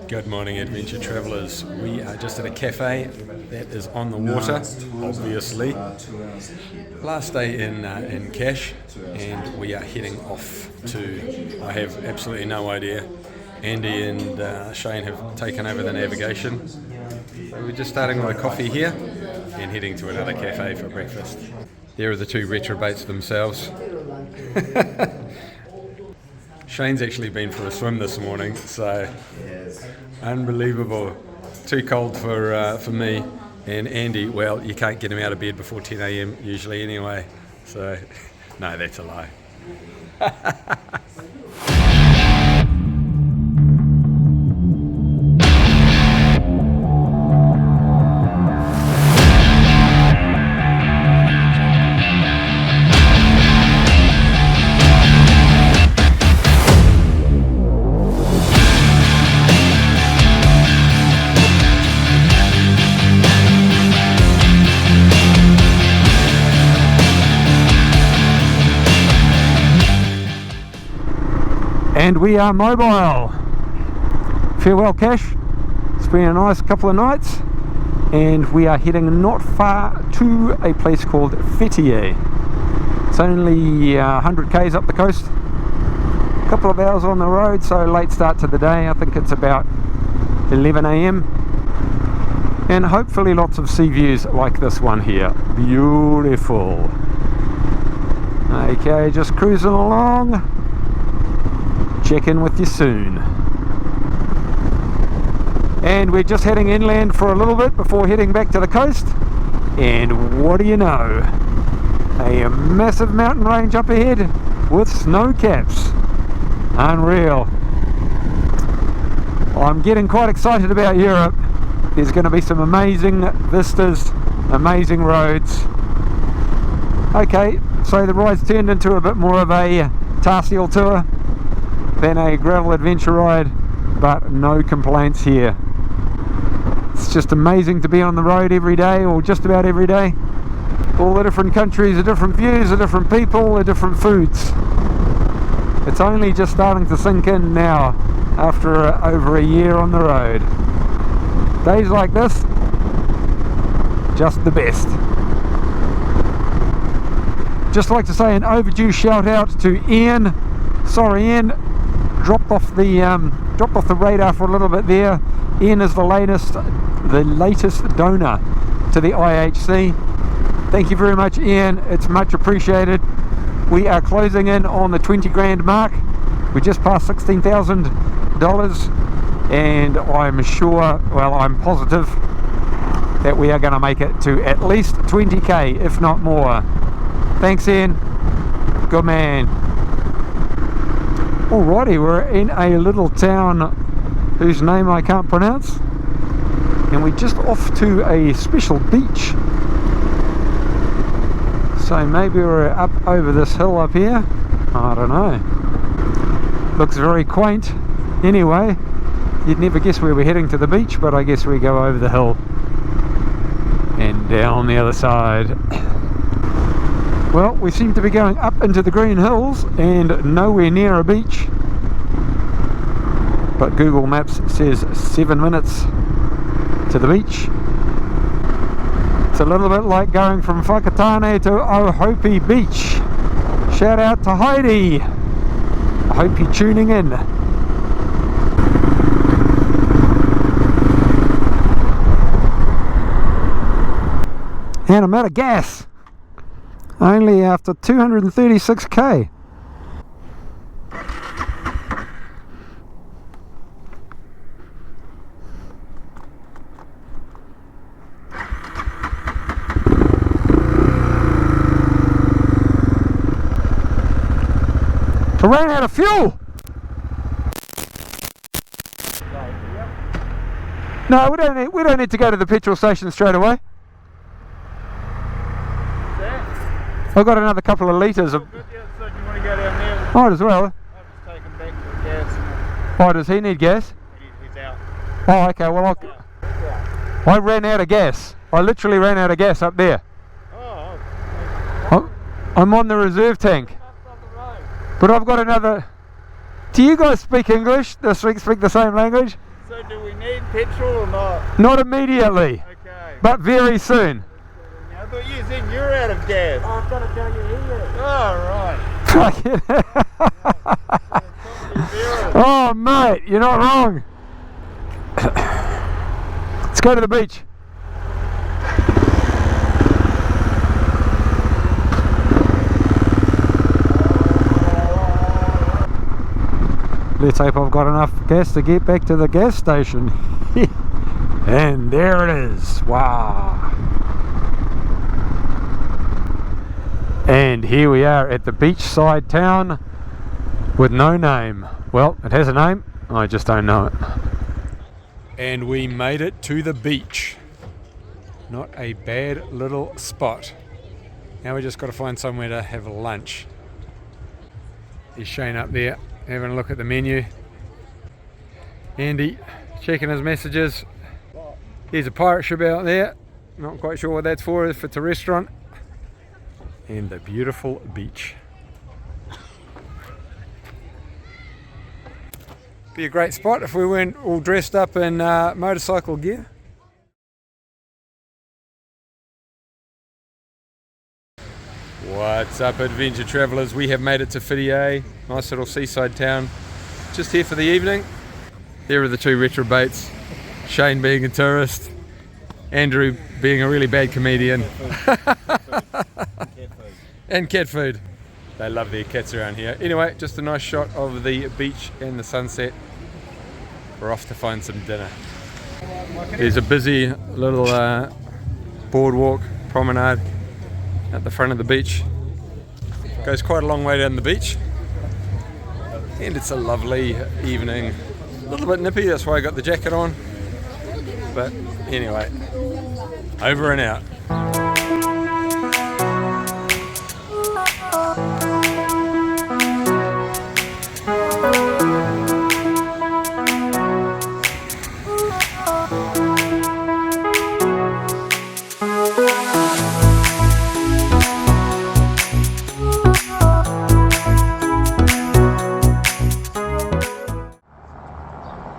Good morning, adventure travellers. We are just at a cafe that is on the water, obviously. Last day in Cash, and we are heading off to, I have absolutely no idea. Andy and Shane have taken over the navigation. So we're just starting with a coffee here and heading to another cafe for breakfast. There are the two retrobates themselves. Shane's actually been for a swim this morning, so unbelievable. Too cold for me. And Andy, well, you can't get him out of bed before 10 a.m. usually anyway. So, no, that's a lie. And we are mobile. Farewell Cash. It's been a nice couple of nights, and we are heading not far to a place called FETHIYE. It's only 100 k's up the coast. A couple of hours on the road, so late start to the day. I think it's about 11 a.m. and hopefully lots of sea views like this one here. Beautiful. Okay, just cruising along. Check in with you soon. And we're just heading inland for a little bit before heading back to the coast. And what do you know? A massive mountain range up ahead with snow caps. Unreal. I'm getting quite excited about Europe. There's going to be some amazing vistas, amazing roads. Okay, so the ride's turned into a bit more of a Tarsiel tour than a gravel adventure ride, but no complaints here. It's just amazing to be on the road every day, or just about every day. All the different countries, the different views, the different people, the different foods. It's only just starting to sink in now after over a year on the road. Days like this, just the best. Just like to say an overdue shout out to Ian. Sorry Ian, dropped off the radar for a little bit there. Ian is the latest donor to the IHC. Thank you very much, Ian. It's much appreciated. We are closing in on the 20 grand mark. We just passed $16,000, and I'm sure, well, I'm positive that we are going to make it to at least 20k, if not more. Thanks, Ian. Good man. Alrighty, we're in a little town whose name I can't pronounce, and we're just off to a special beach. So maybe we're up over this hill up here. I don't know. Looks very quaint. Anyway, you'd never guess where we're heading to the beach, but I guess we go over the hill and down the other side. Well, we seem to be going up into the green hills and nowhere near a beach. But Google Maps says 7 minutes to the beach. It's a little bit like going from Whakatane to Ohope Beach. Shout out to Heidi. I hope you're tuning in. And I'm out of gas. Only after 236k. I ran out of fuel. No, we don't need to go to the petrol station straight away. I've got another couple of litres of... Good, yeah, so do you want to go down there? Might as well. I'll just take him back for gas. Oh, does he need gas? He's out. Oh, okay, well I ran out of gas. I literally ran out of gas up there. Oh, I'm on the reserve tank. But I've got another Do you guys speak English? Speak the same language? So do we need petrol or not? Not immediately, Okay. but very soon. I thought you said you're out of gas. Oh, I've got to tell you here. Oh, right. Oh, mate, you're not wrong. Let's go to the beach. Let's hope I've got enough gas to get back to the gas station. And there it is. Wow. And here we are at the beachside town with no name. Well, it has a name, I just don't know it. And we made it to the beach. Not a bad little spot. Now we just got to find somewhere to have lunch. Here's Shane up there having a look at the menu. Andy checking his messages. There's a pirate ship out there. Not quite sure what that's for, if it's a restaurant. And the beautiful beach. Be a great spot if we weren't all dressed up in motorcycle gear. What's up, adventure travellers? We have made it to FETHIYE, nice little seaside town. Just here for the evening. There are the two retrobates, Shane being a tourist, Andrew being a really bad comedian. And cat food. They love their cats around here. Anyway, just a nice shot of the beach and the sunset. We're off to find some dinner. There's a busy little boardwalk, promenade at the front of the beach. Goes quite a long way down the beach. And it's a lovely evening. A little bit nippy, that's why I got the jacket on. But anyway, over and out.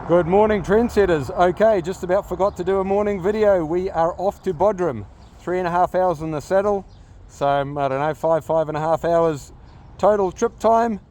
Good morning, trendsetters. Okay, just about forgot to do a morning video. We are off to Bodrum. 3.5 hours in the saddle. So, I don't know, 5.5 hours total trip time.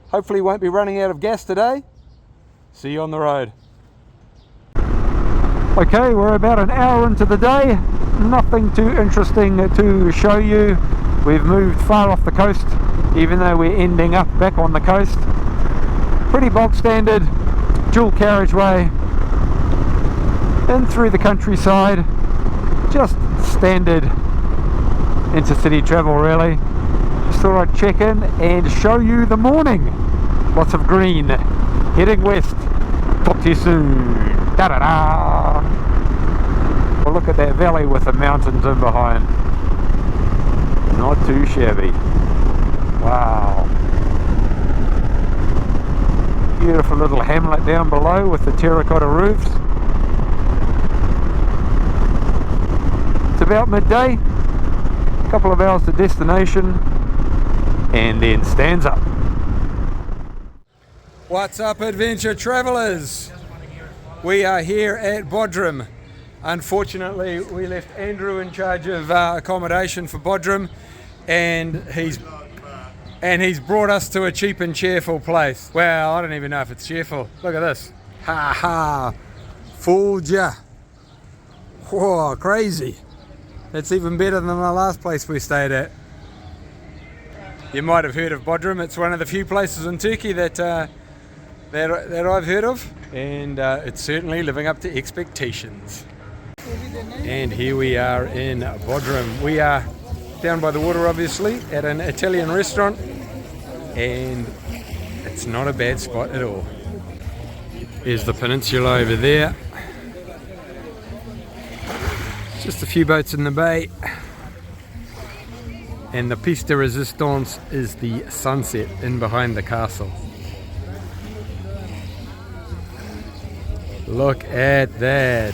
Hopefully won't be running out of gas today. See you on the road. Okay, we're about an hour into the day. Nothing too interesting to show you. We've moved far off the coast, even though we're ending up back on the coast. Pretty bog standard. Dual carriageway in through the countryside, just standard intercity travel really. Just thought I'd check in and show you the morning. Lots of green, heading west. Talk to you soon. Da da da. Well, look at that valley with the mountains in behind. Not too shabby. Wow. Beautiful little hamlet down below with the terracotta roofs. It's about midday, a couple of hours to destination, and then stands up. What's up, adventure travellers? We are here at Bodrum. Unfortunately, we left Andrew in charge of accommodation for Bodrum, and he's brought us to a cheap and cheerful place. Well, I don't even know if it's cheerful. Look at this. Ha ha. Fooled ya. Whoa, crazy. That's even better than the last place we stayed at. You might have heard of Bodrum. It's one of the few places in Turkey that I've heard of. And it's certainly living up to expectations. And here we are in Bodrum. We are down by the water, obviously, at an Italian restaurant, and it's not a bad spot at all. Here's the peninsula over there. Just a few boats in the bay, and the piece de resistance is the sunset in behind the castle. Look at that.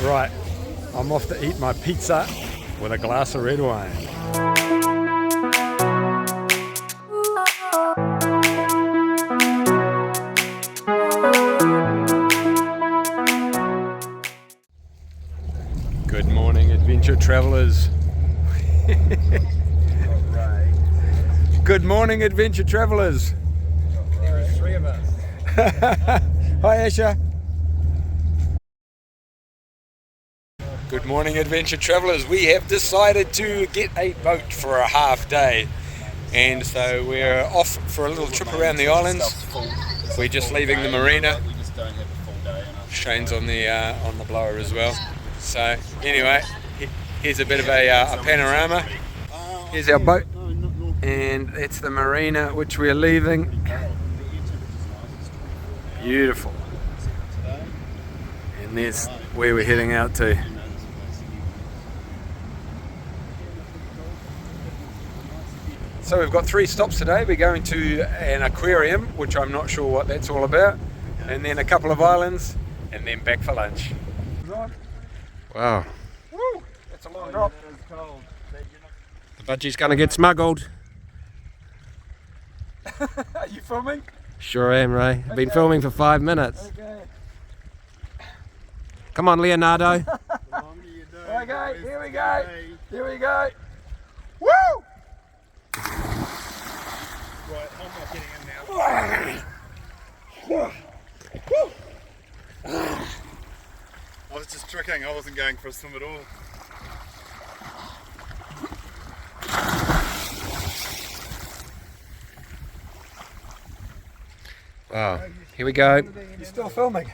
Right, I'm off to eat my pizza with a glass of red wine. adventure travelers. Good morning, adventure travelers. There are 3 of us. Hi, Asher. Good morning, adventure travelers. We have decided to get a boat for a half day, and so we're off for a little trip around the islands. We're just leaving the marina. We just don't have a full day. Shane's on the blower as well. So anyway, here's a bit of a panorama. Here's our boat, and that's the marina which we're leaving. Beautiful. And there's where we're heading out to. So we've got 3 stops today. We're going to an aquarium, which I'm not sure what that's all about, and then a couple of islands, and then back for lunch. Wow. Woo, that's a long drop. The budgie's gonna get smuggled. Are you filming? Sure am, Ray. I've been filming for 5 minutes. Okay. Come on, Leonardo. Okay, here we go. Here we go. Woo! Right, I'm not getting in now. I was just tricking, I wasn't going for a swim at all. Wow. Here we go. You still filming?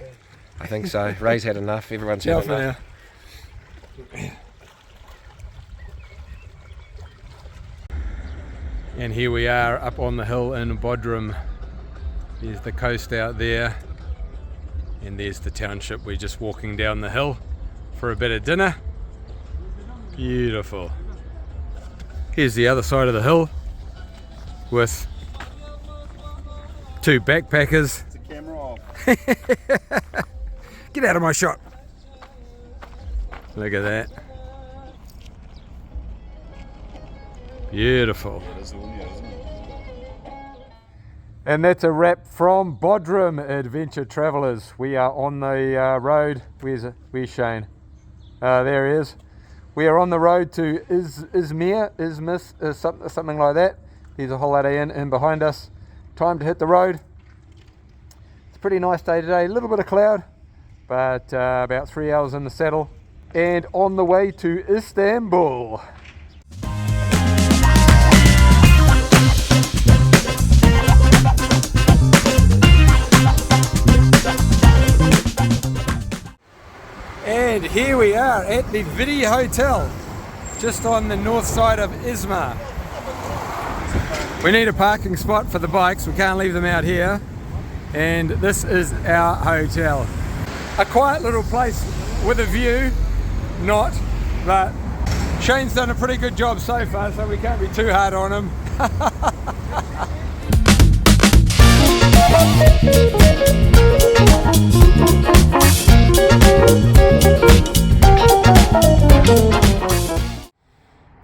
I think so. Ray's had enough. Everyone's had enough. And here we are up on the hill in Bodrum. There's the coast out there, and there's the township. We're just walking down the hill for a bit of dinner. Beautiful. Here's the other side of the hill with 2 backpackers. It's a camera off. Get out of my shot. Look at that. Beautiful. And that's a wrap from Bodrum, adventure travelers. We are on the road. Where's Shane? There he is. We are on the road to IZMIR, something like that. There's a whole lot of in behind us. Time to hit the road. It's a pretty nice day today. A little bit of cloud, but about 3 hours in the saddle. And on the way to Istanbul. And here we are at the FETHIYE Hotel, just on the north side of IZMIR. We need a parking spot for the bikes, we can't leave them out here. And this is our hotel. A quiet little place with a view, not, but Shane's done a pretty good job so far, so we can't be too hard on him.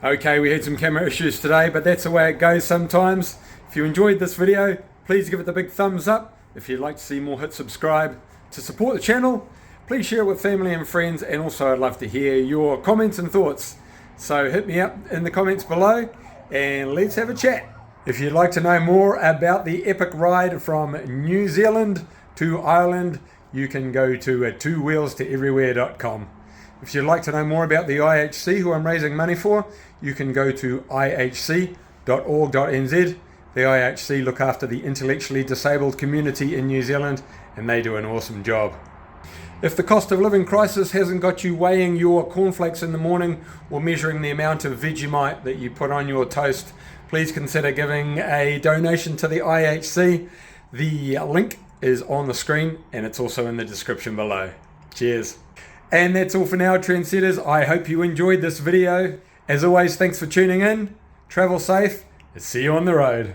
Okay, we had some camera issues today, but that's the way it goes sometimes. If you enjoyed this video, please give it the big thumbs up. If you'd like to see more, hit subscribe. To support the channel, please share it with family and friends, and also I'd love to hear your comments and thoughts. So hit me up in the comments below and let's have a chat. If you'd like to know more about the epic ride from New Zealand to Ireland, you can go to twowheelstoeverywhere.com. If you'd like to know more about the IHC, who I'm raising money for, you can go to ihc.org.nz. The IHC look after the intellectually disabled community in New Zealand, and they do an awesome job. If the cost of living crisis hasn't got you weighing your cornflakes in the morning or measuring the amount of Vegemite that you put on your toast, please consider giving a donation to the IHC. The link is on the screen and it's also in the description below. Cheers. And that's all for now, trendsetters. I hope you enjoyed this video. As always, thanks for tuning in. Travel safe. See you on the road.